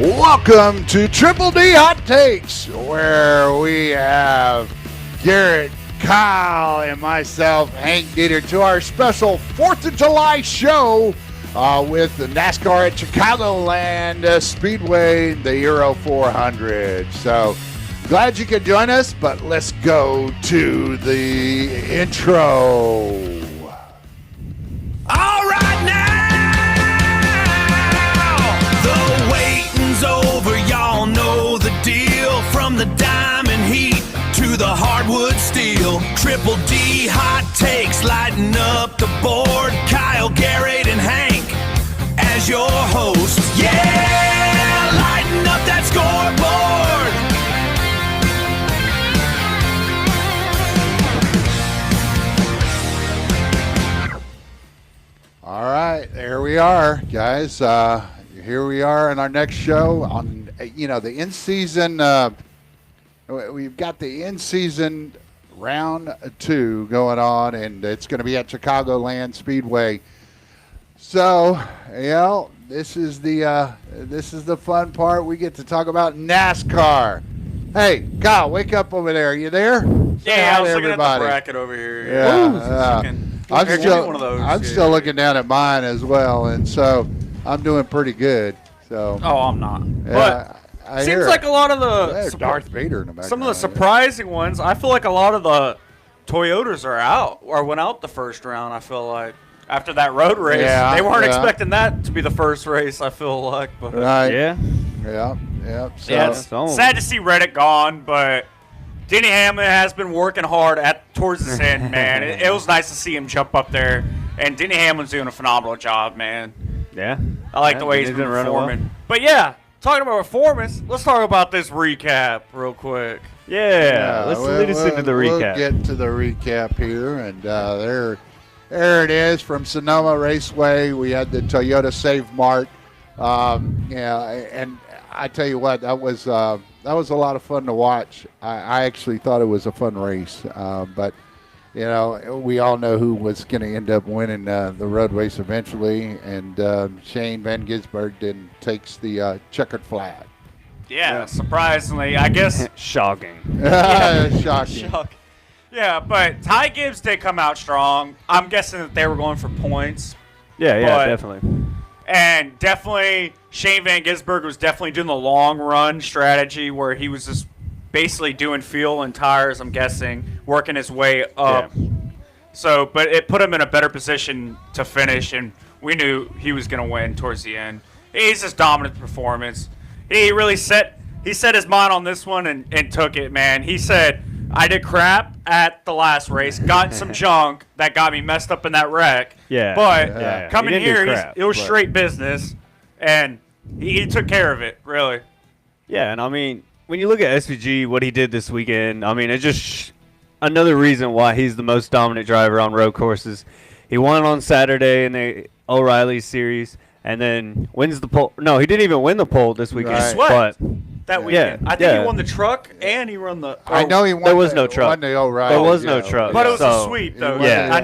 Welcome to Triple D Hot Takes, where we have Garrett, Kyle, and myself, Hank Dieter, to our special 4th of July show with the Nascar at Chicagoland Speedway, the eero 400. So glad you could join us, but let's go to the intro. All right now, the waiting's over, y'all know the deal. From the diamond heat to the hardwood steel, Triple D hot takes lighting up the board. Kyle, Garrett, and Hank as your hosts. Yeah, lighting up that scoreboard. All right, there we are, guys. Here we are in our next show on, the in-season. We've got the in-season round 2 going on, and it's going to be at Chicagoland Speedway. So, this is the fun part. We get to talk about NASCAR. Hey, Kyle, wake up over there. Are you there? Yeah, I was looking at the bracket over here. Yeah. I'm still looking down at mine as well, and so I'm doing pretty good. So. Oh, I'm not. Yeah, but seems like a lot of the Darth Vader in the background. Some of the surprising ones. I feel like a lot of the Toyotas are out or went out the first round. I feel like after that road race, they weren't expecting that to be the first race. I feel like, but right. Yeah. So, it's sad to see Reddick gone, but Denny Hamlin has been working hard towards this end, man. It was nice to see him jump up there, and Denny Hamlin's doing a phenomenal job, man. Yeah. I like the way he's been performing. Well. But yeah, talking about performance, let's talk about this recap real quick. Yeah, let's lead us into the recap. We'll get to the recap here, and there it is from Sonoma Raceway. We had the Toyota Save Mart. And I tell you what, that was a lot of fun to watch. I actually thought it was a fun race, but we all know who was going to end up winning the road race eventually, and Shane Van Gisbergen takes the checkered flag. Yeah, surprisingly, I guess. Shocking. Shocking. Yeah, but Ty Gibbs did come out strong. I'm guessing that they were going for points. Yeah, definitely. And definitely, Shane Van Gisbergen was definitely doing the long run strategy where he was just basically doing fuel and tires, I'm guessing, working his way up. Yeah. So, but it put him in a better position to finish, and we knew he was going to win towards the end. He's just dominant performance. He really set his mind on this one and took it, man. He said, I did crap at the last race, got some junk that got me messed up in that wreck. Yeah. But coming here, it was straight business, and he took care of it, really. Yeah, and I mean, when you look at SVG, what he did this weekend, I mean, it's just another reason why he's the most dominant driver on road courses. He won on Saturday in the O'Reilly Series, and then wins the pole. No, he didn't even win the pole this weekend. He swept that weekend. I think he won the truck and he won the. I know he won. There was no truck. Won the O'Reilly. There was no truck. But it was a sweep, though.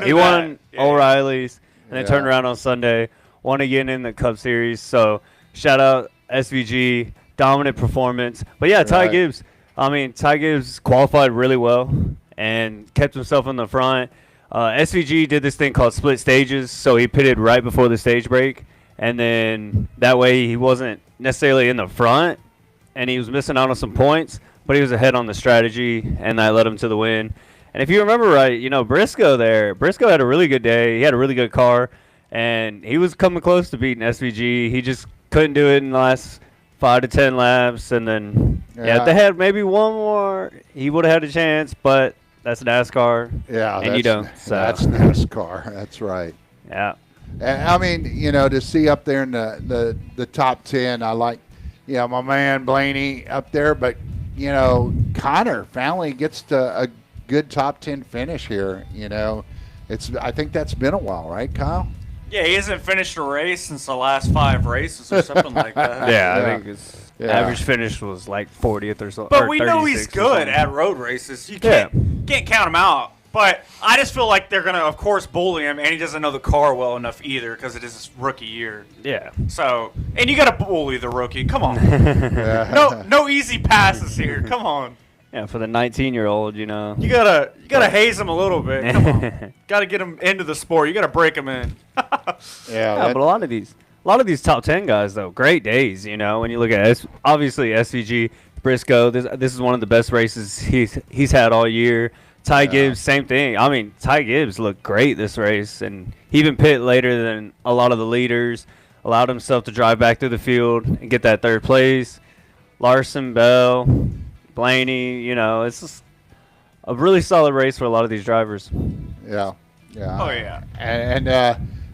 He won O'Reilly's, and then turned around on Sunday, won again in the Cup Series. So shout out SVG, dominant performance. But yeah, Ty Gibbs. I mean, Ty Gibbs qualified really well and kept himself in the front. SVG did this thing called split stages, so he pitted right before the stage break. And then that way he wasn't necessarily in the front, and he was missing out on some points, but he was ahead on the strategy, and that led him to the win. And if you remember right, Briscoe had a really good day. He had a really good car, and he was coming close to beating SVG. He just couldn't do it in the last 5 to 10 laps. And then, if they had maybe one more, he would have had a chance, but that's NASCAR. Yeah, and you don't. So. That's NASCAR. That's right. Yeah. I mean, to see up there in the top 10, I like, my man Blaney up there, but, Connor finally gets to a good top 10 finish here. I think that's been a while, right, Kyle? Yeah, he hasn't finished a race since the last 5 races or something like that. I think his average finish was like 40th or so. But we know he's good at road races. You can't count him out. But I just feel like they're going to, of course, bully him, and he doesn't know the car well enough either because it is his rookie year. Yeah. So, and you got to bully the rookie. Come on. No easy passes here. Come on. Yeah, for the 19-year-old, You gotta haze him a little bit. Come on. Gotta get him into the sport. You gotta break him in. Yeah, but a lot of these top 10 guys though, great days. When you look at obviously SVG, Briscoe, this is one of the best races he's had all year. Ty Gibbs, same thing. I mean, Ty Gibbs looked great this race, and he even pit later than a lot of the leaders. Allowed himself to drive back through the field and get that third place. Larson, Bell, Blaney, it's just a really solid race for a lot of these drivers. Yeah. Oh yeah.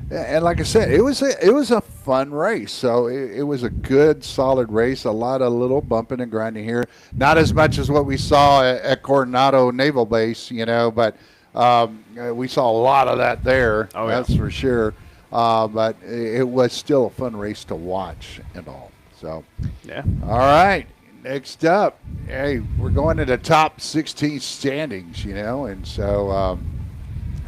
And like I said, it was a fun race. So it was a good, solid race. A lot of little bumping and grinding here. Not as much as what we saw at Coronado Naval Base, but we saw a lot of that there. Oh, yeah. That's for sure. But it was still a fun race to watch and all. So yeah. All right. Next up, hey, we're going to the top 16 standings, and so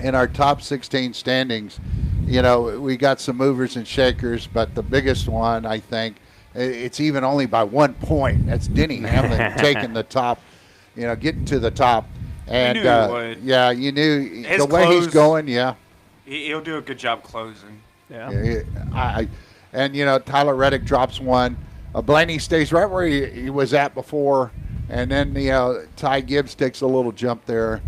in our top 16 standings, we got some movers and shakers, but the biggest one, I think, it's even only by 1 point. That's Denny Hamlin taking the top, getting to the top. And you knew he would. Yeah, you knew His the way he's going. Yeah, he'll do a good job closing. Yeah. And Tyler Reddick drops one. Blaney stays right where he was at before, and then Ty Gibbs takes a little jump there.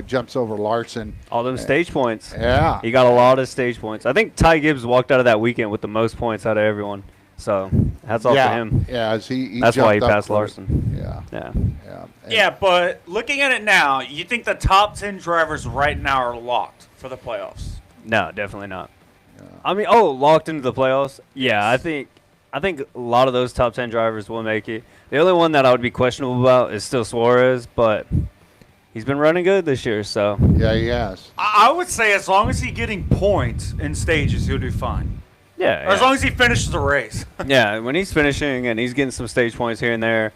Jumps over Larson. All them stage points. Yeah, he got a lot of stage points. I think Ty Gibbs walked out of that weekend with the most points out of everyone. So hats off to him. Yeah, that's why he passed Larson. Yeah. But looking at it now, you think the top 10 drivers right now are locked for the playoffs? No, definitely not. I mean, locked into the playoffs? Yeah, I think a lot of those top 10 drivers will make it. The only one that I would be questionable about is still Suarez, but he's been running good this year, so. Yeah, he has. I would say as long as he's getting points in stages, he'll do fine. Yeah. Or as long as he finishes the race. Yeah, when he's finishing and he's getting some stage points here and there,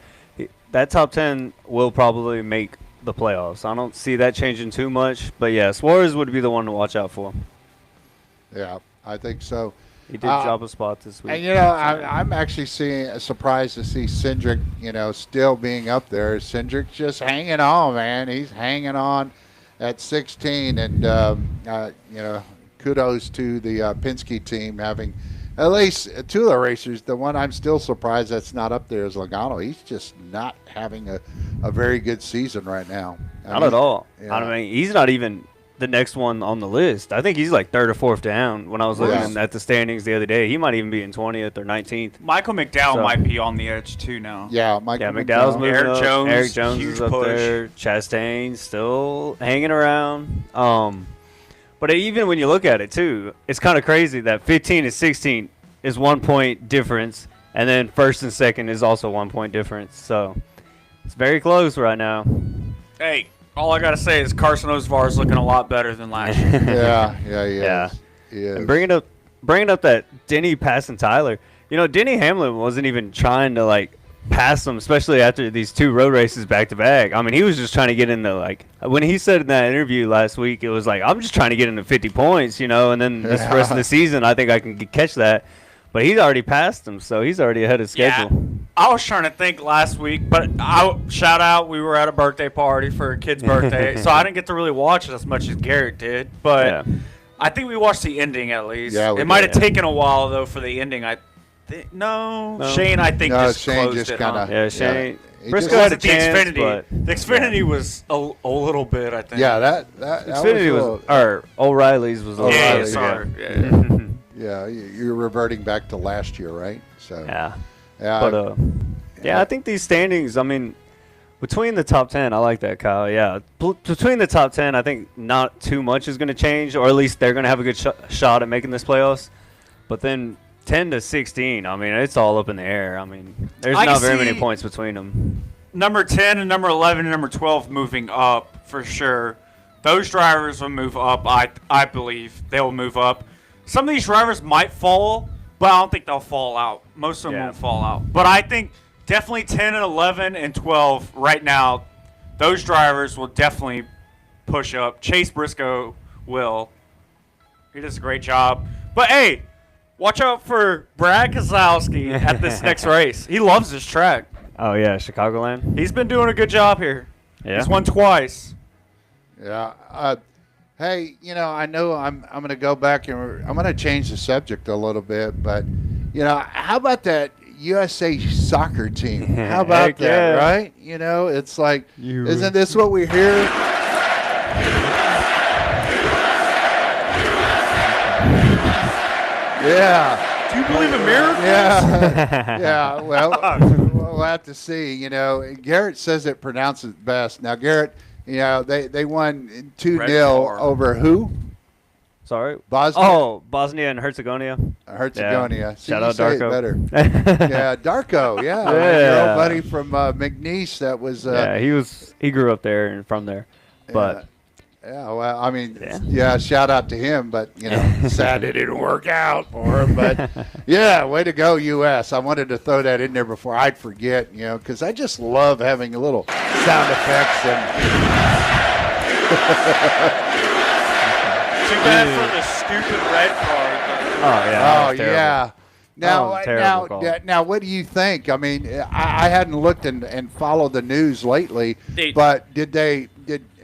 that top 10 will probably make the playoffs. I don't see that changing too much, but yeah, Suarez would be the one to watch out for. Yeah, I think so. He did drop a spot this week. And, I'm actually surprised to see Cindric, still being up there. Cindric's just hanging on, man. He's hanging on at 16. And, kudos to the Penske team having at least two of the racers. The one I'm still surprised that's not up there is Logano. He's just not having a very good season right now. Not at all. Yeah. I mean, he's not even the next one on the list. I think he's like third or fourth down when I was looking at the standings the other day. He might even be in 20th or 19th. Michael McDowell might be on the edge too now. Yeah, McDowell's moving Eric up. Jones, Eric Jones huge is up push. there. Chastain still hanging around. But even when you look at it too, it's kind of crazy that 15 and 16 is 1 point difference, and then first and second is also 1 point difference. So it's very close right now. Hey, all I gotta say is Carson Osvar is looking a lot better than last year. He is. And bringing up that Denny passing Tyler. Denny Hamlin wasn't even trying to pass him, especially after these two road races back to back. I mean, he was just trying to get into when he said in that interview last week, it was I'm just trying to get into 50 points, and then this rest of the season, I think I can catch that. But he's already passed him, so he's already ahead of schedule. Yeah, I was trying to think last week, but shout out, we were at a birthday party for a kid's birthday, so I didn't get to really watch it as much as Garrett did. But I think we watched the ending at least. Yeah, it might have taken a while though for the ending. No. Shane, I think just Shane closed just it. kinda, Yeah, Shane. He Briscoe just- had a chance, but the Xfinity was a little bit, I think. Yeah, that Xfinity was or O'Reilly's was a little Yeah, O'Reilly, sorry. yeah. Yeah. Yeah, you're reverting back to last year, right? So Yeah. yeah, But I think these standings, I mean, between the top 10, I like that, Kyle. Yeah. Between the top 10, I think not too much is going to change, or at least they're going to have a good shot at making this playoffs. But then 10 to 16, I mean, it's all up in the air. I mean, there's not very many points between them. Number 10 and number 11 and number 12 moving up for sure. Those drivers will move up. I believe they will move up. Some of these drivers might fall, but I don't think they'll fall out. Most of them won't fall out. But I think definitely 10 and 11 and 12 right now, those drivers will definitely push up. Chase Briscoe will. He does a great job. But, hey, watch out for Brad Keselowski at this next race. He loves this track. Oh, yeah, Chicagoland. He's been doing a good job here. Yeah. He's won twice. Yeah. Hey, I know I'm going to go back and I'm going to change the subject a little bit, but, how about that USA soccer team? How about Heck that, yeah. right? It's like, isn't this what we hear? Yeah. Do you believe in miracles? Yeah. Yeah. Well, we'll have to see. Garrett says it pronounces best. Now, Garrett, they won 2-0 over who? Sorry. Bosnia? Oh, Bosnia and Herzegovina. Herzegovina. Yeah. See, Shout you out say it Darko. better. Yeah, Darko. Yeah. Yeah. Your old buddy from McNeese that was. Yeah, he grew up there and from there. But Yeah, well, I mean, yeah, shout out to him, but, sad it didn't work out for him. But, yeah, way to go, U.S. I wanted to throw that in there before I'd forget, because I just love having a little sound effects. Too bad for the stupid red card. oh yeah. Oh, yeah. Now, what do you think? I mean, I hadn't looked and followed the news lately, but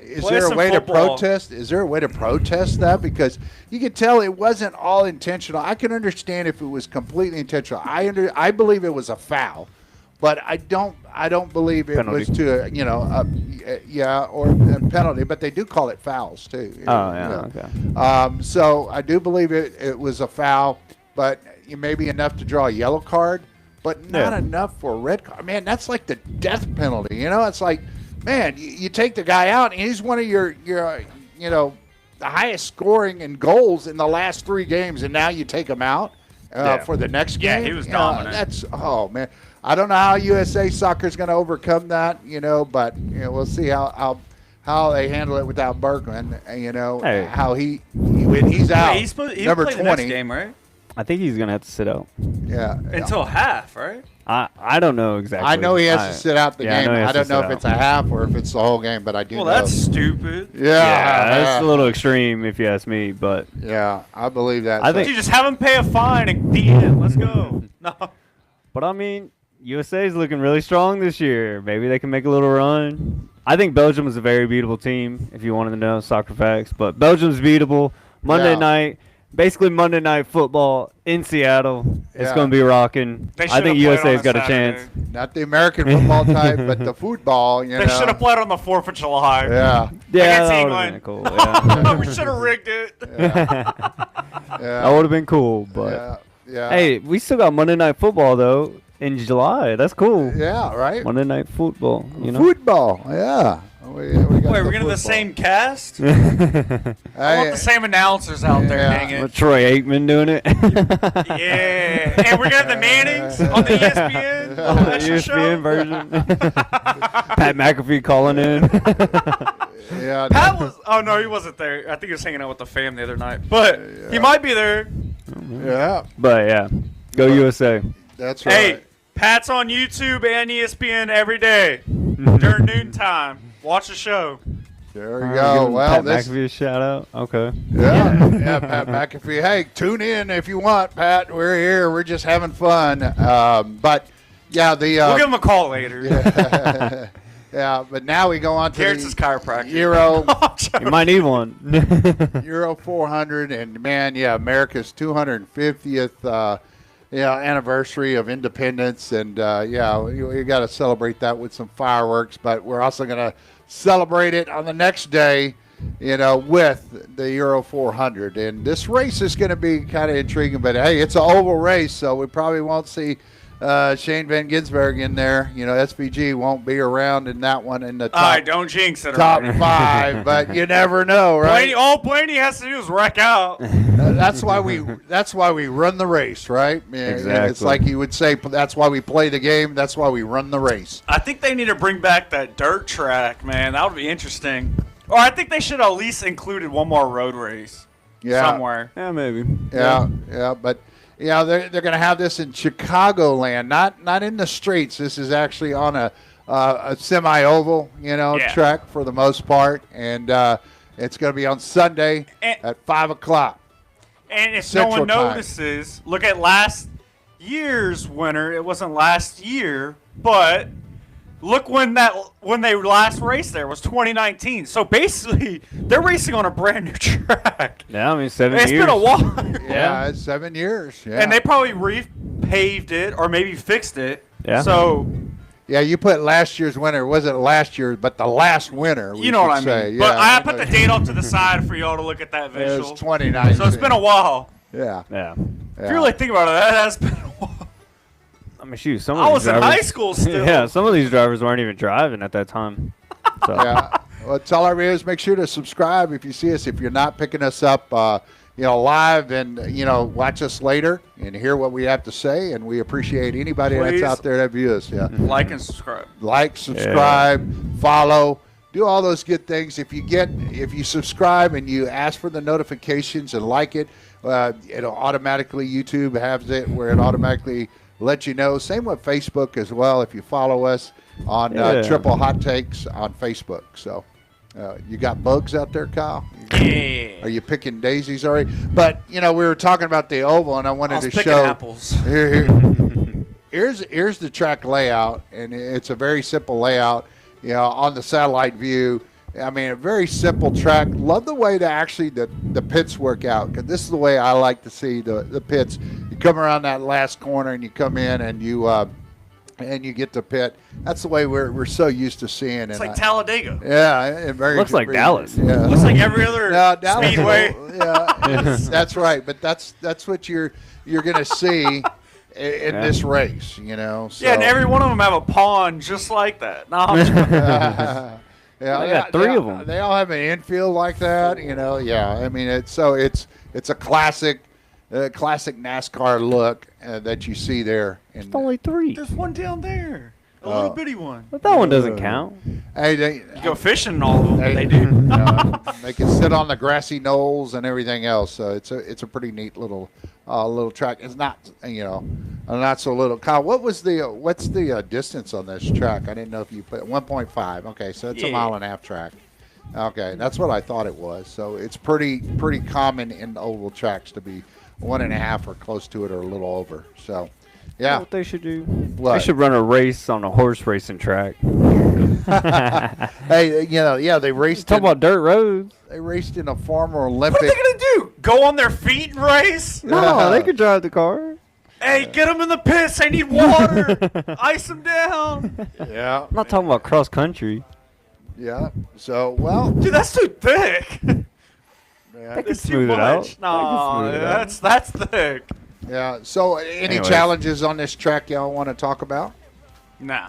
is there a way to protest? Is there a way to protest that? Because you can tell it wasn't all intentional. I can understand if it was completely intentional. I believe it was a foul, but I don't believe it Penalty. was to or a penalty. But they do call it fouls too. Okay. So I do believe it was a foul, but maybe enough to draw a yellow card, but not enough for a red card. Man, that's like the death penalty. It's like, man, you take the guy out, and he's one of your the highest scoring in goals in the last 3 games, and now you take him out for the next game. Yeah, he was dominant. Man. I don't know how USA Soccer is going to overcome that, but we'll see how they handle it without Bergman. How when he's out. He's number play 20 the next game, right? I think he's gonna have to sit out. Yeah. Until half, right? I don't know exactly. I know he has to sit out the game. I don't know if it's a half or if it's the whole game, but I do know. Well, that's stupid. Yeah, that's a little extreme if you ask me, but yeah, I believe that. I think you just have him pay a fine and the end. Let's go. No. But I mean, USA is looking really strong this year. Maybe they can make a little run. I think Belgium is a very beatable team. If you wanted to know soccer facts, but Belgium's beatable. Monday night. Basically, Monday Night Football in Seattle. It's going to be rocking. I think USA's got a chance. Not the American football type, but the football. They should have played on the 4th of July. Yeah. Against that England. been cool. Yeah. We should have rigged it. That would have been cool. But yeah. Hey, we still got Monday Night Football though in July. That's cool. Yeah. Right. Monday Night Football. Football. Yeah. We got Wait, we're going to the same cast? I Hey, want the same announcers out there, Yeah. dang it. With Troy Aikman doing it. Yeah. And we're going to have the Mannings on the ESPN. On the Extra ESPN show. version. Pat McAfee calling in. yeah. Pat was. Oh, no, he wasn't there. I think he was hanging out with the fam the other night. But he might be there. Yeah. But yeah, go USA. That's right. Hey, Pat's on YouTube and ESPN every day during noontime. Watch the show. There we go. Well, Pat this. McAfee a shout out. Okay. Yeah, Pat McAfee. Hey, tune in if you want, Pat. We're here. We're just having fun. But yeah, We'll give him a call later. Yeah, but now we go on to Garrett's the his chiropractor. You might need one. Euro 400, and man, America's 250th anniversary of independence, and we got to celebrate that with some fireworks. But we're also going to celebrate it on the next day, with the Euro 400. And this race is going to be kind of intriguing. But hey, it's an oval race, so we probably won't see Shane Van Gisbergen in there. SVG won't be around in that one in the top. All right, don't jinx it. Top already. 5, but you never know, right? All Blaney has to do is wreck out. That's why we run the race, right? Exactly. It's like you would say, that's why we play the game. That's why we run the race. I think they need to bring back that dirt track, man. That would be interesting. Or I think they should at least included one more road race somewhere. Yeah, maybe. Yeah, but they're going to have this in Chicagoland, not in the streets. This is actually on a semi-oval, track for the most part, and it's going to be on Sunday at 5 o'clock. And if Central no one time. notices, look at last year's winner. It wasn't last year, but look when they last raced there was 2019. So basically, they're racing on a brand new track. Yeah, I mean 7 It's years. been a while. Yeah, it's 7 years. Yeah. And they probably repaved it or maybe fixed it. Yeah. So Yeah, you put last year's winner. It wasn't last year, but the last winner. you know what I mean. Say. But Yeah, I put the date off to the side for y'all to look at that It visual. was 2019. So it's been a while. Yeah. Yeah. If you really think about it, that has been a while. I mean, shoot, some of I these was in drivers, high school still. Yeah, some of these drivers weren't even driving at that time. So. Yeah. Well, tell our viewers, make sure to subscribe if you see us. If you're not picking us up, live, and watch us later and hear what we have to say. And we appreciate anybody Please. that's out there that views us. Yeah. Like and subscribe. Like, subscribe, follow, do all those good things. If you subscribe and you ask for the notifications and like it, it'll automatically, YouTube has it where it automatically lets you know. Same with Facebook as well. If you follow us on Triple Hot Takes on Facebook. So you got bugs out there, Kyle? Yeah. Are you picking daisies already? But we were talking about the oval, and I wanted to picking show. apples. Here's the track layout, and it's a very simple layout. On the satellite view, I mean, a very simple track. Love the way the pits work out, because this is the way I like to see the pits. You come around that last corner, and you come in, and you get the pit. That's the way we're so used to seeing. It's like Talladega. Yeah, Looks like Dallas. Yeah. Looks like every other Dallas, speedway. Yeah, that's right. But that's what you're going to see in this race. So. Yeah, and every one of them have a pond just like that. No, I'm joking. Yeah, I got three of them. They all have an infield like that. Yeah. I mean, it's a classic NASCAR look that you see there. It's only 3. There's one down there. A little bitty one. But that one doesn't count. Hey, You go fishing and all of them. They do. They can sit on the grassy knolls and everything else. So it's a pretty neat little track. It's not not so little. Kyle, what's the distance on this track? I didn't know if you put 1.5. Okay, so it's a mile and a half track. Okay, that's what I thought it was. So it's pretty common in the oval tracks to be 1.5 or close to it or a little over. So. You know Yeah. what they should do? What? They should run a race on a horse racing track. Hey, they raced. Talk about dirt roads. They raced in a former What Olympic. are they going to do? Go on their feet and race? No, they could drive the car. Hey, get them in the pits. They need water. Ice them down. Yeah. I'm not talking about cross country. Yeah. So, well, Dude, that's too thick. yeah, They could It's too smooth it out. much. No, They could smooth it out. that's thick. yeah. So, any Anyways. challenges on this track y'all want to talk about? No.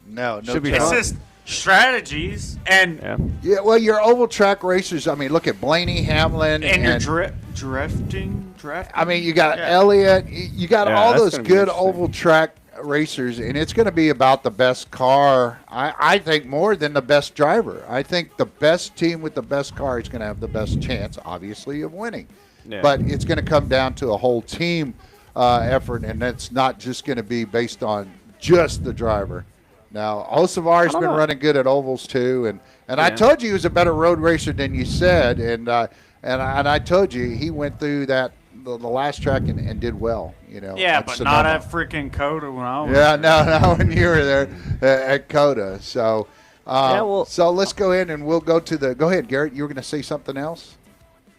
No. Should be It's fun. just strategies and Yeah. Yeah. Well, your oval track racers. I mean, look at Blaney Hamlin your drifting. I mean, you got Yeah. Elliott. You got Yeah, all that's those gonna be good interesting. oval track racers, and it's going to be about the best car. I think more than the best driver. I think the best team with the best car is going to have the best chance, obviously, of winning. Yeah. But it's going to come down to a whole team effort, and it's not just going to be based on just the driver. Now, Hocevar's been know. running good at ovals too, and I Yeah. told you he was a better road racer than you said, and I told you he went through the last track and did well. Yeah, at but Sonoma. not at freaking Coda when I was. Yeah, no, when you were there at Coda. So, well- so let's go ahead and we'll go to the. Go ahead, Garrett. You were going to say something else?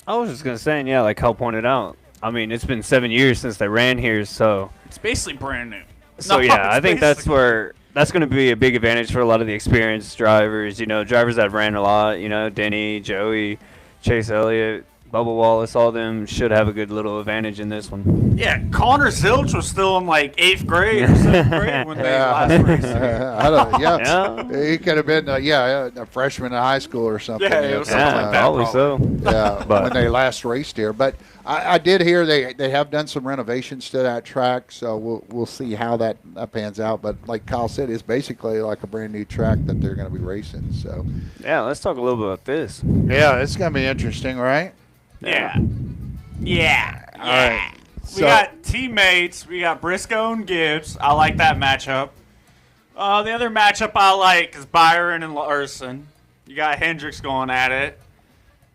I was just going to say, yeah, like Hal pointed out, I mean, it's been 7 years since they ran here, so. It's basically brand new. So, No, yeah, it's I think that's basically- where. That's going to be a big advantage for a lot of the experienced drivers, drivers that ran a lot, Denny, Joey, Chase Elliott, Bubba Wallace, all them should have a good little advantage in this one. Yeah, Connor Zilch was still in like 8th grade or 7th grade when they last raced. I don't. Yeah, Yeah. he could have been. A freshman in high school or something. Yeah, it was something Yeah, like that, probably so. Yeah, But- when they last raced here. But I did hear they have done some renovations to that track, so we'll see how that pans out. But like Kyle said, it's basically like a brand new track that they're going to be racing. So Yeah, let's talk a little bit about this. yeah, it's going to be interesting, right? Yeah. Yeah. All right. We So- got teammates. We got Briscoe and Gibbs. I like that matchup. The other matchup I like is Byron and Larson. You got Hendricks going at it.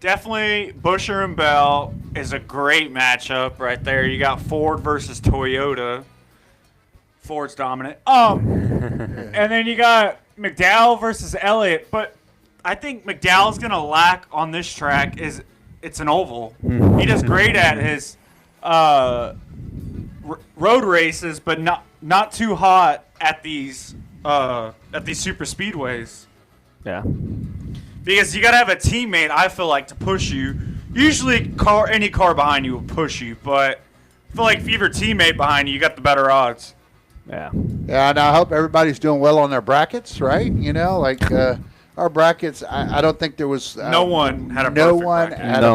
Definitely Buescher and Bell is a great matchup right there. You got Ford versus Toyota. Ford's dominant. And then you got McDowell versus Elliott. But I think McDowell's going to lack on this track is it's an oval. He does great at his road races, but not too hot at these super speedways. Yeah. Because you gotta have a teammate, I feel like, to push you. Usually, any car behind you will push you, but I feel like if you have your teammate behind you, you got the better odds. Yeah. Yeah, and I hope everybody's doing well on their brackets, right? You know, like our brackets. I don't think there was No one had a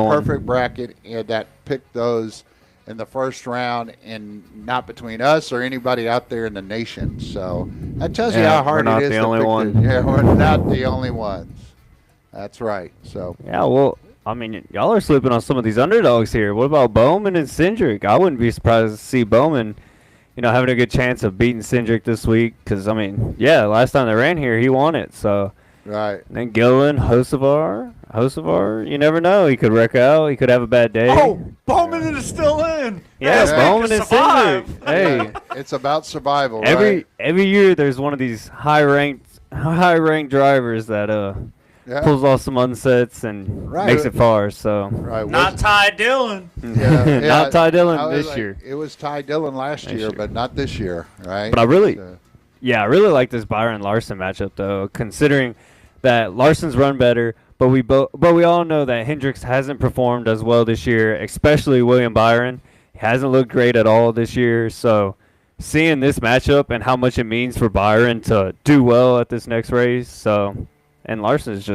perfect bracket that picked those in the first round, and not between us or anybody out there in the nation. So that tells you how hard it is. We're not the only one. Yeah, we're not the only ones. That's right. So yeah, well, I mean, y'all are sleeping on some of these underdogs here. What about Bowman and Cindric? I wouldn't be surprised to see Bowman, having a good chance of beating Cindric this week. Because, I mean, yeah, last time they ran here, he won it. So right. And then Gillen, Hocevar, you never know. He could wreck out. He could have a bad day. Oh, Bowman is still in. Yeah, Bowman and Cindric. Hey, it's about survival. every right? year there's one of these high ranked drivers that pulls off some unsets and makes it far. So right. Not Ty Dillon. Yeah, not Ty Dillon this year. It was Ty Dillon last year, but not this year, right? But I really like this Byron Larson matchup though, considering that Larson's run better, but we all know that Hendricks hasn't performed as well this year, especially William Byron. He hasn't looked great at all this year. So seeing this matchup and how much it means for Byron to do well at this next race. So, and Larson is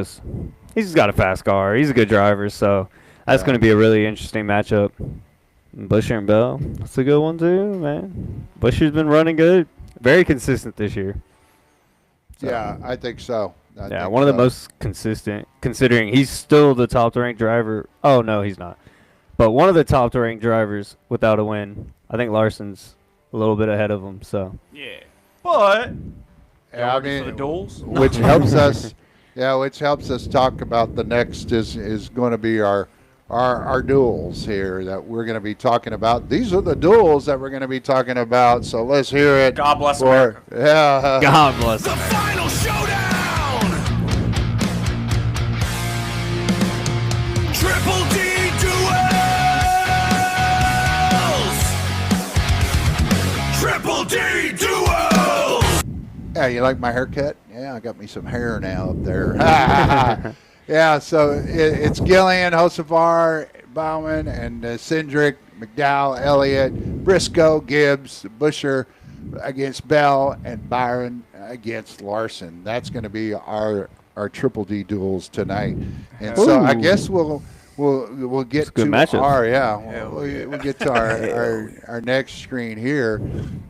he's just got a fast car. He's a good driver. So that's going to be a really interesting matchup. And Buescher and Bell, that's a good one too, man. Buescher's been running good. Very consistent this year. So, yeah, I think so. One of the most consistent, considering he's still the top-ranked driver. Oh, no, he's not. But one of the top-ranked drivers without a win. I think Larson's a little bit ahead of him. So Yeah. But I for mean, the duels? which helps us. Yeah, which helps us talk about the next is going to be our duels here that we're going to be talking about. These are the duels that we're going to be talking about. So let's hear it. God bless America. Yeah. God bless. The final showdown! Triple D duels! Triple D duels! Yeah, you like my haircut? Yeah, I got me some hair now up there. Yeah, so it's Gillian, Hocevar, Bauman, and Cindric, McDowell, Elliott, Briscoe, Gibbs, Buescher against Bell, and Byron against Larson. That's going to be our Triple D duels tonight. And so I guess we'll get to we'll get to our next screen here,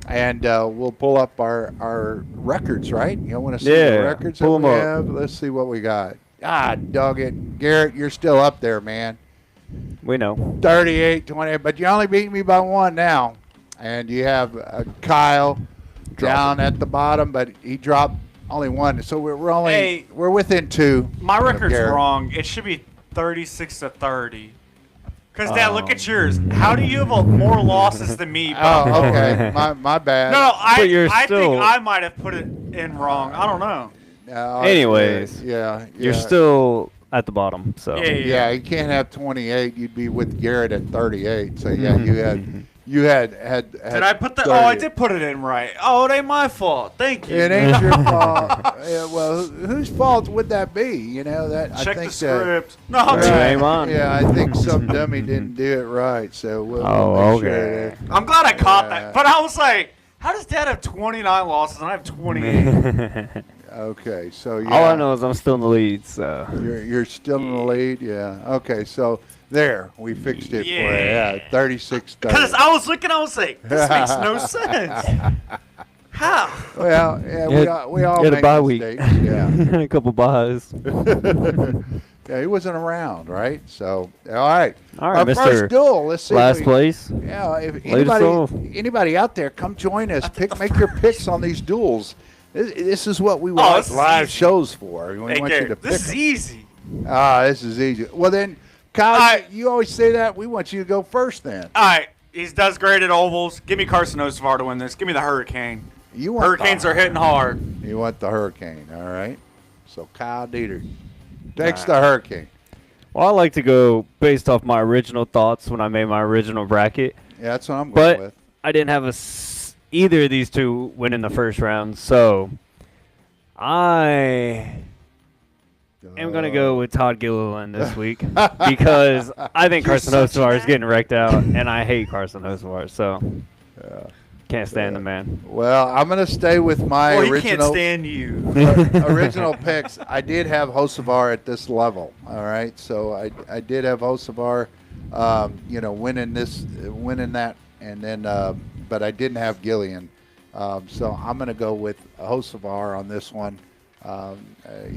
and we'll pull up our records. Right? You want to see the records that we have? Let's see what we got. Ah, dog it. Garrett, you're still up there, man. We know. 38-28, but you only beat me by one now. And you have Kyle down at the bottom, but he dropped only one. So we're within two. My record's wrong. It should be 36-30. Because, Dad, look at yours. How do you have more losses than me? Oh, okay. my bad. No, I think I might have put it in wrong. I don't know. Anyways, you're still at the bottom. So yeah, you can't have 28. You'd be with Garrett at 38. So yeah, you had. Did I put that? 30. Oh, I did put it in right. Oh, it ain't my fault. Thank you. It ain't your fault. Yeah, well, whose fault would that be? You know that. Check I think the script. No, yeah, I think some dummy didn't do it right. So we'll make sure I'm glad I caught that. But I was like, how does Dad have 29 losses and I have 28? Okay, so all I know is I'm still in the lead. So you're still in the lead, yeah. Okay, so there we fixed it for you. Yeah, 36-30. Because I was looking, I was like, this makes no sense. How? Well, yeah, we all had make a bye mistakes. week. Yeah, a couple buys. Yeah, he wasn't around, right? So all right, our Mr. First duel. Let's see. Last place. Yeah, if anybody out there, come join us. Make your picks on these duels. This is what we watch this is live easy. shows for. We Hey, want you Gary, to pick this is 'em. easy. This is easy. Well, then, Kyle, you always say that. We want you to go first then. All right, he does great at ovals. Give me Carson Osevar to win this. Give me the Hurricane. You want Hurricanes are hitting hard. You want the Hurricane, all right? So Kyle Dieter takes the Hurricane. Well, I like to go based off my original thoughts when I made my original bracket. Yeah, that's what I'm going But with. I didn't have either of these two win in the first round, so I am going to go with Todd Gilliland this week because I think Carson Osevar is getting wrecked out, and I hate Carson Osevar, so can't stand the man. Well, I'm going to stay with my Well, he original can't stand you. original picks. I did have Hocevar at this level, all right? So I did have Hocevar, winning that, and then but I didn't have Gillian. So I'm going to go with Hocevar on this one.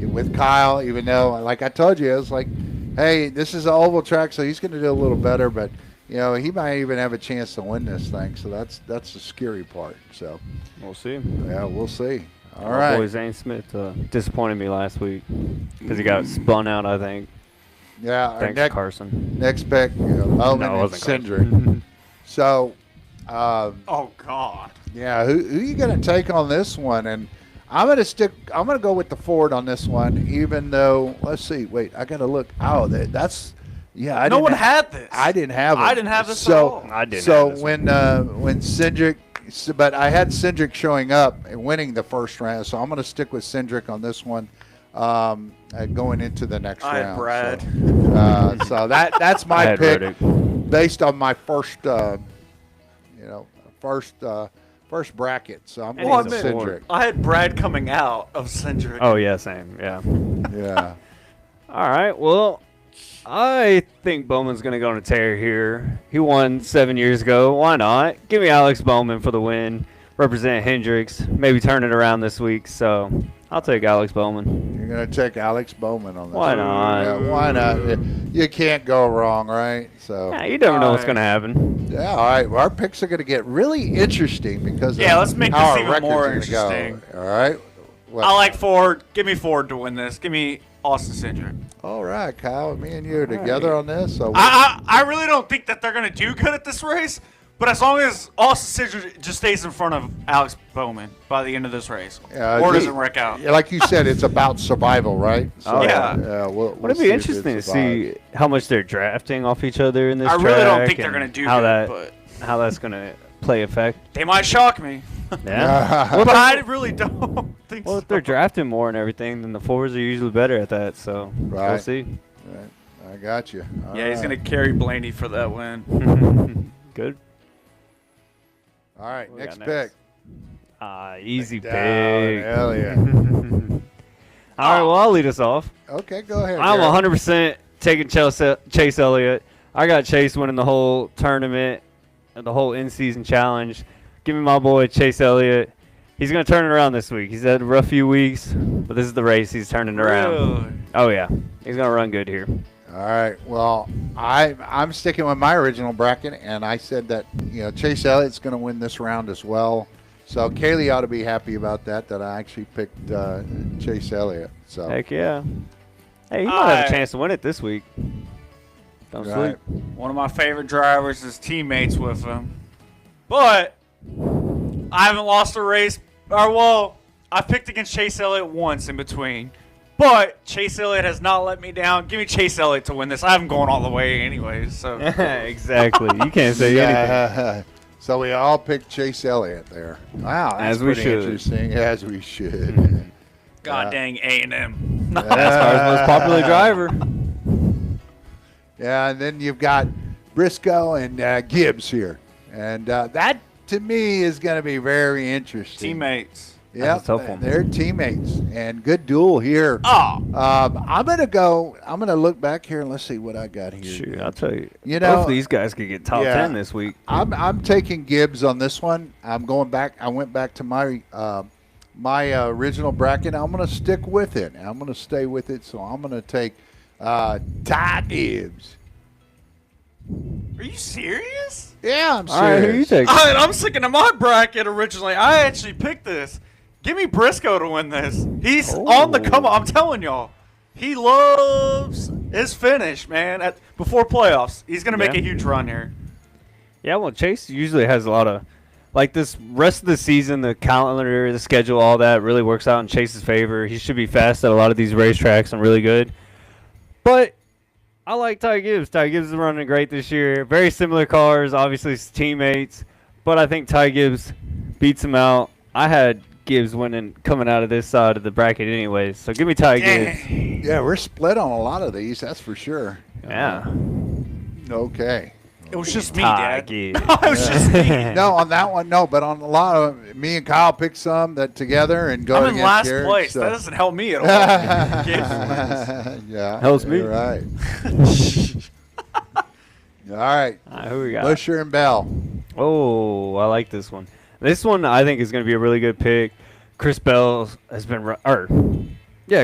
With Kyle, even though, like I told you, I was like, hey, this is an oval track, so he's going to do a little better, but he might even have a chance to win this thing. So that's the scary part. So We'll see. yeah, we'll see. All Our right. boy Zane Smith disappointed me last week because he got spun out, I think. Yeah. Our Thanks, Carson. next pick, Bowman No, it and wasn't Cindric. So, Oh, God. yeah, who you going to take on this one? And I'm going to go with the Ford on this one, even though, let's see, wait, I got to look. Oh, that's, yeah. No one had this. I didn't have it. I didn't have this at all. I didn't So have this when Cindric, but I had Cindric showing up and winning the first round, so I'm going to stick with Cindric on this one, going into the next I had round. Brad. So that's I my had pick Reddick. based on my first, first bracket. So I'm And going he's with a Cindric. Ford. I had Brad coming out of Cindric. Oh, yeah, same. Yeah. Yeah. All right. Well, I think Bowman's going to go on a tear here. He won 7 years ago. Why not? Give me Alex Bowman for the win. Represent Hendricks. Maybe turn it around this week. So I'll take Alex Bowman. You're going to take Alex Bowman on this. Why not? Yeah, why not? You can't go wrong, right? So Yeah, you never know what's All right. going to happen. yeah, all right. Well, our picks are going to get really interesting because Yeah, of let's make how this our even more records are gonna interesting. Go. All right. What? I like Ford. Give me Ford to win this. Give me Austin Cindric. All right, Kyle. Me and you are together on this. So I really don't think that they're going to do good at this race, but as long as Austin Cindric just stays in front of Alex Bowman by the end of this race, or doesn't work out. Like you said, it's about survival, right? So, Oh, yeah. We'll Would it see be if interesting to it survives. see how much they're drafting off each other in this I really don't track think they're and going to do how good, that but how that's going to play effect. they might shock me. Yeah. But I really don't think Well, so. if they're drafting more and everything, then the forwards are usually better at that. So we'll Right. see. Right. I got you. All Yeah, he's right. going to carry Blaney for that win. Good. All right, What we next got pick. next? Easy Down, pick. hell yeah. All right, well, I'll lead us off. Okay, go ahead. I'm Garrett. 100% taking Chase Elliott. I got Chase winning the whole tournament and the whole in-season challenge. Give me my boy Chase Elliott. He's going to turn it around this week. He's had a rough few weeks, but this is the race. He's turning it around. Really? Oh, yeah. He's going to run good here. All right. Well, I'm sticking with my original bracket, and I said that Chase Elliott's going to win this round as well. So Kaylee ought to be happy about that. That I actually picked Chase Elliott. So Heck yeah. Hey, he might have Alright. a chance to win it this week. Don't Right. sleep. One of my favorite drivers is teammates with him. But I haven't lost a race. I picked against Chase Elliott once in between. But Chase Elliott has not let me down. Give me Chase Elliott to win this. I have him going all the way anyways. So Exactly. You can't say anything. yeah. So we all picked Chase Elliott there. Wow, that's As we pretty should. interesting. As we should. God dang A&M. NASCAR's most popular driver. Yeah, and then you've got Briscoe and Gibbs here, and that to me is going to be very interesting. Teammates. Yeah, That's a tough one. they're teammates, and good duel here. Oh. I'm gonna look back here and let's see what I got here. Shoot, I'll tell you. You know- both of these guys could get top Yeah. 10 this week. I'm taking Gibbs on this one. I'm going back. I went back to my original bracket. I'm going to stick with it. I'm going to stay with it. So I'm going to take Ty Gibbs. Are you serious? Yeah, I'm All right, who you serious. take? I'm sticking to my bracket originally. I actually picked this. Give me Briscoe to win this. He's on the come up. I'm telling y'all. He loves his finish, man. Before playoffs, he's going to make a huge run here. Yeah, well, Chase usually has a lot of, like this rest of the season, the calendar, the schedule, all that really works out in Chase's favor. He should be fast at a lot of these racetracks and really good. But I like Ty Gibbs. Ty Gibbs is running great this year. Very similar cars, obviously his teammates. But I think Ty Gibbs beats him out. I had Gibbs winning coming out of this side of the bracket anyways. So give me Ty Gibbs. Yeah, we're split on a lot of these, that's for sure. Yeah. Okay. It was just me, Ty Dad. Gibbs. No, it was just me. No, on that one, no, but on a lot of me and Kyle picked some that together and go I'm against in last Jared, place. so. That doesn't help me at all. Yeah, Helps me. you're right. All right, Who we got? Busher and Bell. Oh, I like this one. This one I think is going to be a really good pick. Chris Bell has been,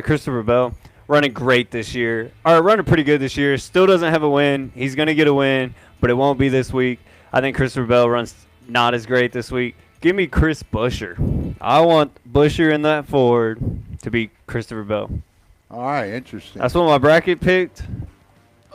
Christopher Bell running great this year. Running pretty good this year. Still doesn't have a win. He's going to get a win, but it won't be this week. I think Christopher Bell runs not as great this week. Give me Chris Busher. I want Busher in that Ford to beat Christopher Bell. All right, interesting. That's what my bracket picked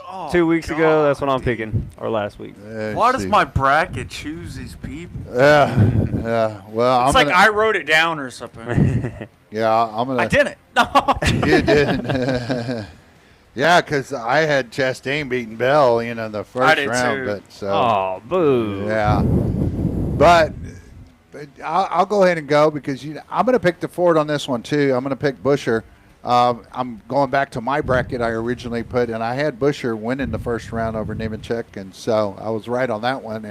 Oh, 2 weeks ago. God. That's what I'm picking, or last week. Let's Why does see. my bracket choose these people? Yeah. Well, It's I'm like I wrote it down or something. I'm gonna. I didn't. No. You did. Yeah, because I had Chastain beating Bell, in the first did round, too. but so. Oh, boo. Yeah, but I'll go ahead and go because I'm going to pick the Ford on this one too. I'm going to pick Busher. I'm going back to my bracket I originally put, and I had Busher winning the first round over Nemechek, and so I was right on that one,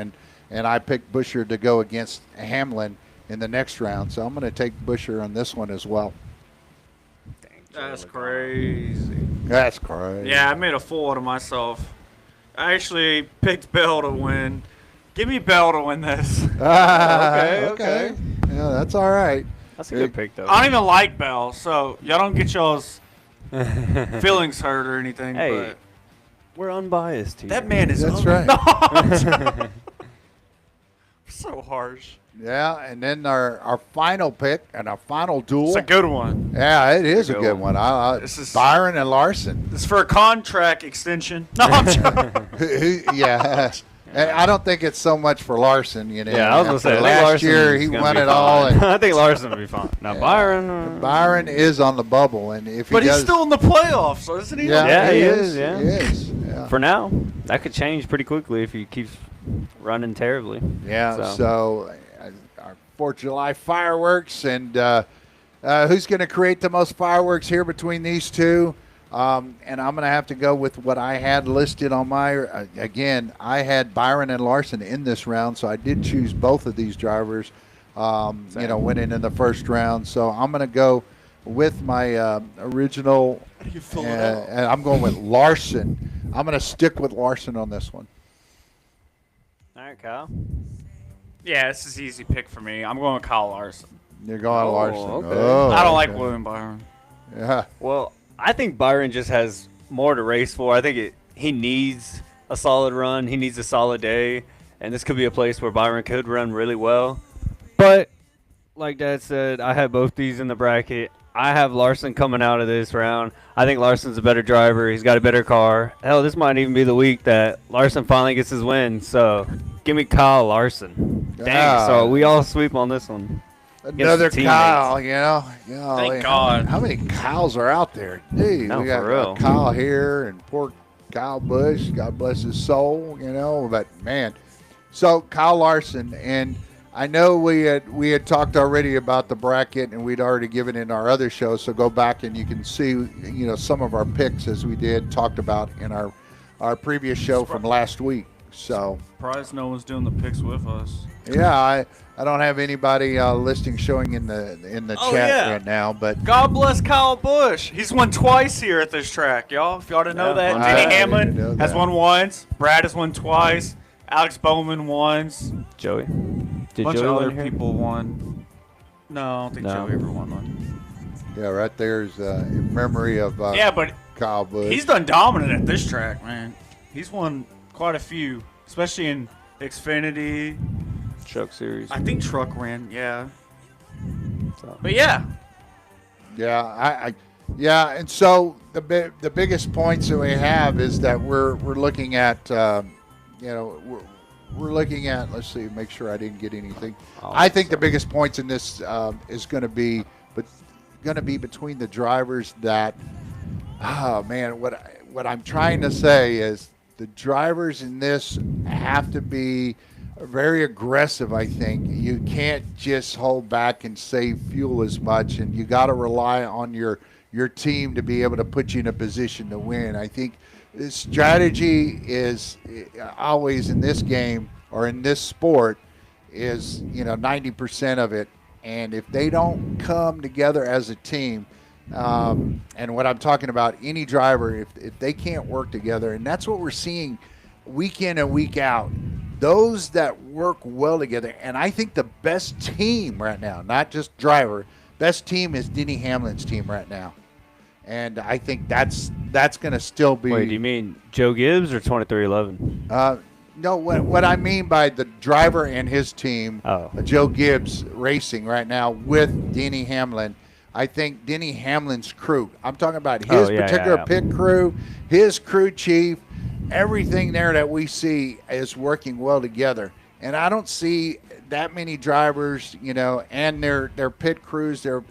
and I picked Busher to go against Hamlin in the next round. So I'm going to take Busher on this one as well. That's crazy. That's crazy. Yeah, I made a fool out of myself. I actually picked Bell to win. Give me Bell to win this. Okay. Yeah, that's all right. That's a good pick, though. I don't even like Bell, so y'all don't get y'all's feelings hurt or anything. Hey, but we're unbiased here. that man is That's right. No, so harsh. Yeah, and then our final pick and our final duel. It's a good one. Yeah, it is a Good good one. This is- Byron and Larson. This is for a contract extension. No, I'm joking. Yeah. And I don't think it's so much for Larson, Yeah, I was going to say, I think last Larson year is he gonna won be it all. fine. And I think Larson will be fine. Now, Byron Byron. is on the bubble, and if he But he's does, still in the playoffs, so isn't he? Yeah, he he is, yeah. He is. Yeah. For now, that could change pretty quickly if he keeps running terribly. Yeah. So our 4th of July fireworks, and who's going to create the most fireworks here between these two? And I'm going to have to go with what I had listed on my. Again, I had Byron and Larson in this round, so I did choose both of these drivers. Winning in the first round. So I'm going to go with my original. How do you fill it out? And I'm going with Larson. I'm going to stick with Larson on this one. All right, Kyle. Yeah, this is an easy pick for me. I'm going with Kyle Larson. You're going Larson. okay. Oh, I don't like okay. William Byron. Yeah. Well, I think Byron just has more to race for. I think he needs a solid run. He needs a solid day. And this could be a place where Byron could run really well. But, like Dad said, I have both these in the bracket. I have Larson coming out of this round. I think Larson's a better driver. He's got a better car. Hell, this might even be the week that Larson finally gets his win. So, give me Kyle Larson. Dang, Ah. so we all sweep on this one. Another teammates. Kyle, Golly, Thank God. How many Kyles are out there? Dude, No, we got for real. Kyle here and poor Kyle Busch. God bless his soul, But, man. So, Kyle Larson, and I know we had talked already about the bracket, and we'd already given it in our other show. So go back and you can see, some of our picks as we talked about in our previous show from last week. So, Surprised no one's doing the picks with us. yeah, I don't have anybody listing showing in the Oh, chat yeah. right now, but God bless Kyle Busch. He's won twice here at this track, y'all. If y'all didn't know Yeah, that, I Denny didn't know Hamlin has that. won once. Brad has won twice. Alex Bowman once. Joey? A Did bunch Joey of win other here? people won. No, I don't think No. Joey ever won one. yeah, right there's in memory of Yeah, but Kyle Busch. he's done dominant at this track, man. He's won quite a few, especially in Xfinity. Truck Series. I think Truck ran, yeah. So. But yeah. Yeah, yeah, and so the biggest points that we have is that we're looking at, we're looking at. Let's see, make sure I didn't get anything. I think the biggest points in this is going to be, between the drivers that. Oh man, what I'm trying to say is the drivers in this have to be very aggressive. I think you can't just hold back and save fuel as much, and you got to rely on your team to be able to put you in a position to win. I think strategy is always in this game or in this sport is 90% of it, and if they don't come together as a team. And what I'm talking about, any driver, if they can't work together, and that's what we're seeing week in and week out, those that work well together. And I think the best team right now, not just driver, best team is Denny Hamlin's team right now. And I think that's going to still be. Wait, do you mean Joe Gibbs or 2311? No, what I mean by the driver and his team, Joe Gibbs Racing right now with Denny Hamlin. I think Denny Hamlin's crew, I'm talking about his particular pit crew, his crew chief, everything there that we see is working well together. And I don't see that many drivers, and their pit crews, their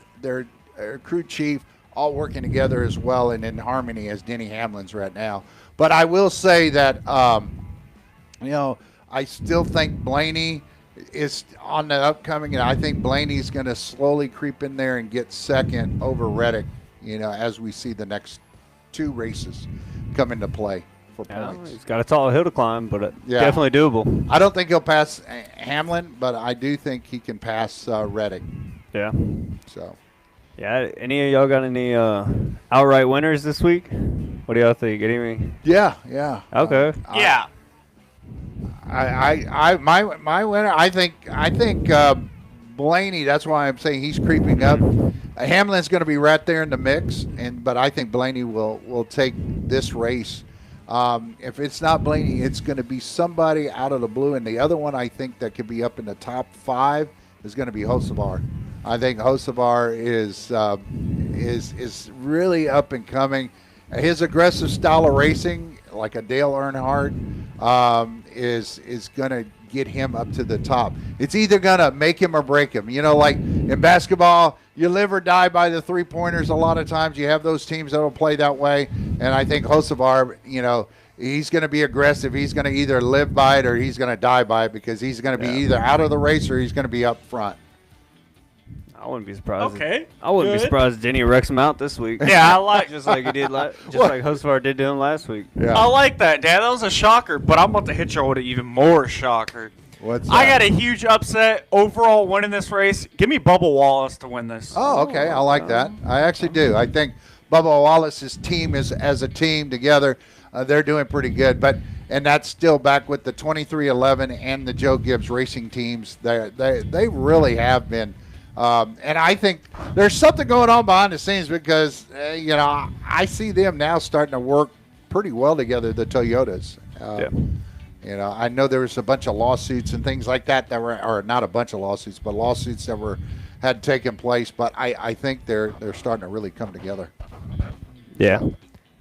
crew chief, all working together as well and in harmony as Denny Hamlin's right now. But I will say that, I still think Blaney is on the upcoming, and I think Blaney's going to slowly creep in there and get second over Reddick, as we see the next two races come into play for points. He's got a tall hill to climb, but definitely doable. I don't think he'll pass Hamlin, but I do think he can pass Reddick. Yeah. So. Yeah. Any of y'all got any outright winners this week? What do y'all think? Any? Yeah. Okay. Yeah. My winner. I think Blaney. That's why I'm saying he's creeping up. Hamlin's going to be right there in the mix, but I think Blaney will take this race. If it's not Blaney, it's going to be somebody out of the blue. And the other one I think that could be up in the top 5 is going to be Hocevar. I think Hocevar is really up and coming. His aggressive style of racing, like a Dale Earnhardt, is going to get him up to the top. It's either going to make him or break him. Like in basketball, you live or die by the three-pointers. A lot of times you have those teams that will play that way. And I think Hocevar, he's going to be aggressive. He's going to either live by it or he's going to die by it because he's going to be either out of the race or he's going to be up front. I wouldn't be surprised. Okay. I wouldn't be surprised if Denny wrecks him out this week. Yeah, I like just like he did like Hocevar did to him last week. Yeah. I like that, Dad. That was a shocker, but I'm about to hit you with an even more shocker. What's that? I got a huge upset overall winning this race. Give me Bubba Wallace to win this. Oh, okay. I like that. I actually do. I think Bubba Wallace's team as a team together, they're doing pretty good. And that's still back with the 2311 and the Joe Gibbs Racing teams. They really have been. And I think there's something going on behind the scenes because, I see them now starting to work pretty well together, the Toyotas. I know there was a bunch of lawsuits and things like that were, or not a bunch of lawsuits, but lawsuits that had taken place. But I think they're starting to really come together. Yeah.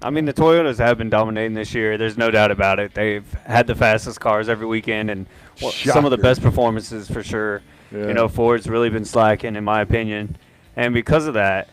I mean, the Toyotas have been dominating this year. There's no doubt about it. They've had the fastest cars every weekend and some of the best performances for sure. Yeah. Ford's really been slacking, in my opinion. And because of that,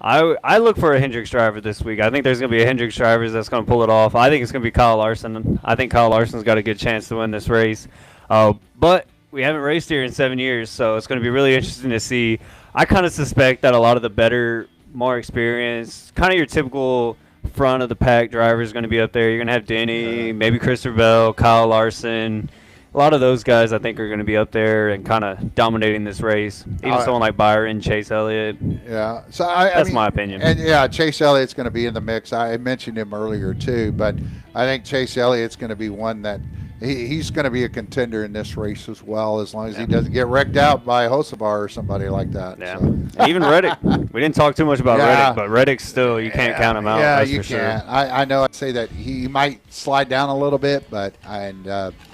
I look for a Hendricks driver this week. I think there's going to be a Hendricks driver that's going to pull it off. I think it's going to be Kyle Larson. I think Kyle Larson's got a good chance to win this race. But we haven't raced here in 7 years, so it's going to be really interesting to see. I kind of suspect that a lot of the better, more experienced, kind of your typical front of the pack driver is going to be up there. You're going to have Denny, maybe Christopher Bell, Kyle Larson. A lot of those guys, I think, are going to be up there and kind of dominating this race. Even someone like Byron, Chase Elliott. Yeah. So that's my opinion. And, Chase Elliott's going to be in the mix. I mentioned him earlier, too. But I think Chase Elliott's going to be one that he's going to be a contender in this race as well, as long as he doesn't get wrecked out by Hocevar or somebody like that. Yeah. So. And even Reddick. We didn't talk too much about Reddick, but Reddick's still, you can't count him out. Yeah, that's you for can't. Sure. I know I'd say that he might slide down a little bit,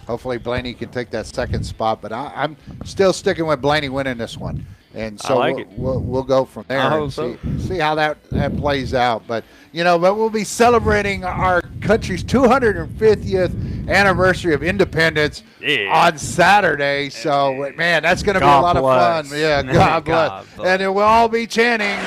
hopefully Blaney can take that second spot. But I'm still sticking with Blaney winning this one. And so like it. we'll go from there I and hope see how that plays out. But but we'll be celebrating our country's 250th anniversary of independence on Saturday. So man, that's going to be a lot of fun. Yeah, God bless. And it will all be chanting.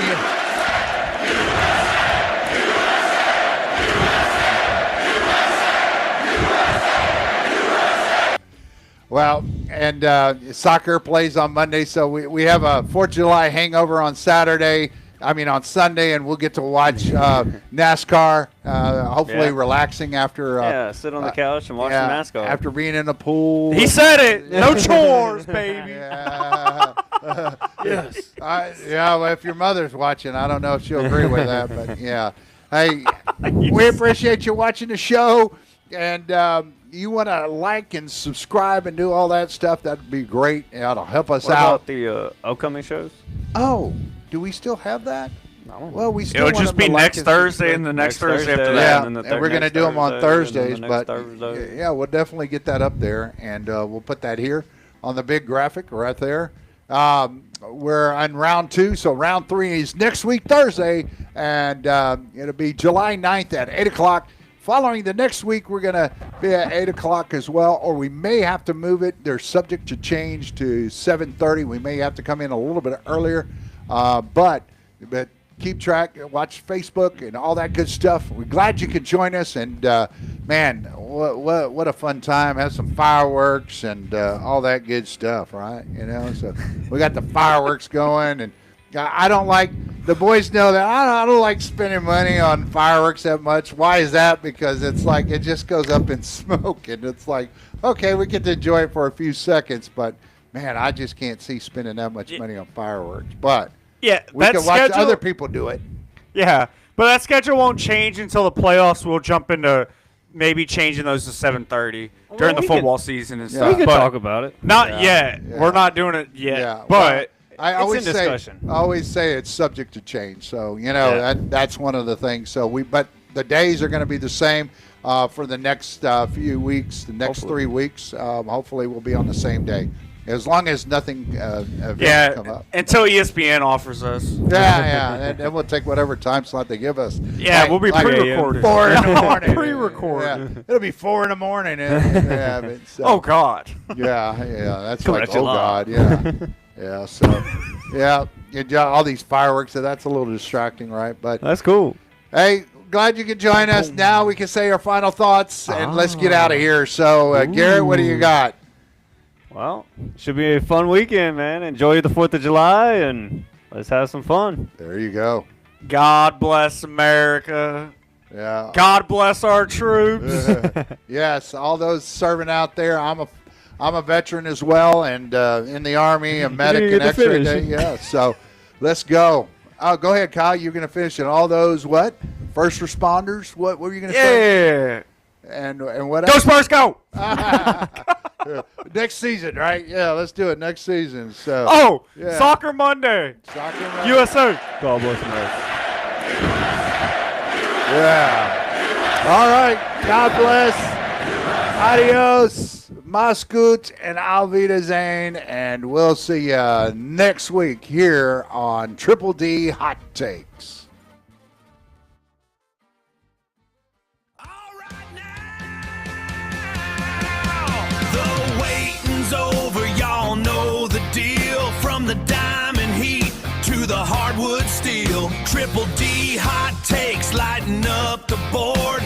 Well, and soccer plays on Monday, so we have a 4th of July hangover on Sunday, and we'll get to watch NASCAR, hopefully relaxing after. Sit on the couch and watch the NASCAR. After being in the pool. He said it. No chores, baby. Yes. Well, if your mother's watching, I don't know if she'll agree with that, but yeah. Hey, we appreciate you watching the show, and you want to like and subscribe and do all that stuff, that'd be great. It'll help us out. What about the upcoming shows? Oh, do we still have that? No. Well, we still It'll just be next Thursday and the next Thursday after that. And we're going to do them on Thursdays, but yeah, we'll definitely get that up there, and we'll put that here on the big graphic right there. We're on round 2, so round 3 is next week, Thursday, and it'll be July 9th at 8 o'clock. Following the next week, we're going to be at 8 o'clock as well, or we may have to move it. They're subject to change to 7:30. We may have to come in a little bit earlier, but keep track, watch Facebook and all that good stuff. We're glad you could join us, and man, what a fun time. Have some fireworks and all that good stuff, right? So we got the fireworks going, and I don't like, the boys know that I don't like spending money on fireworks that much. Why is that? Because it's like it just goes up in smoke, and it's like, okay, we get to enjoy it for a few seconds, but man, I just can't see spending that much money on fireworks. But we can watch other people do it. Yeah, but that schedule won't change until the playoffs. We'll jump into maybe changing those to 7:30 during the football season and stuff. We can talk about it. Not yet. Yeah. We're not doing it yet. Yeah, but I always say it's subject to change. So that's one of the things. So but the days are going to be the same for the next few weeks. The next 3 weeks, hopefully, we'll be on the same day, as long as nothing come up. Until ESPN offers us. And then we'll take whatever time slot they give us. Yeah, we'll be pre-recorded. 4 in the morning. Pre-recorded. Yeah. It'll be 4 in the morning. Oh God. Yeah. That's like, oh God. Yeah. Yeah. So, all these fireworks. So that's a little distracting, right? But that's cool. Hey, glad you could join us. Now we can say our final thoughts, and let's get out of here. So, Garrett, what do you got? Well, should be a fun weekend, man. Enjoy the 4th of July, and let's have some fun. There you go. God bless America. Yeah. God bless our troops. Yes, all those serving out there. I'm a veteran as well, and in the Army, a medic and X-ray day. Yeah, so let's go. Oh, go ahead, Kyle. You're going to finish it. All those what? First responders? What were you going to say? Yeah. And what else? Go Spurs, go! Next season, right? Yeah, let's do it next season. So. Soccer Monday. USA. God bless America. Yeah. All right. God bless. Adios. Maskut and Alvida Zane, and we'll see you next week here on Triple D Hot Takes. All right now, the waiting's over. Y'all know the deal. From the diamond heat to the hardwood steel, Triple D Hot Takes lighting up the board.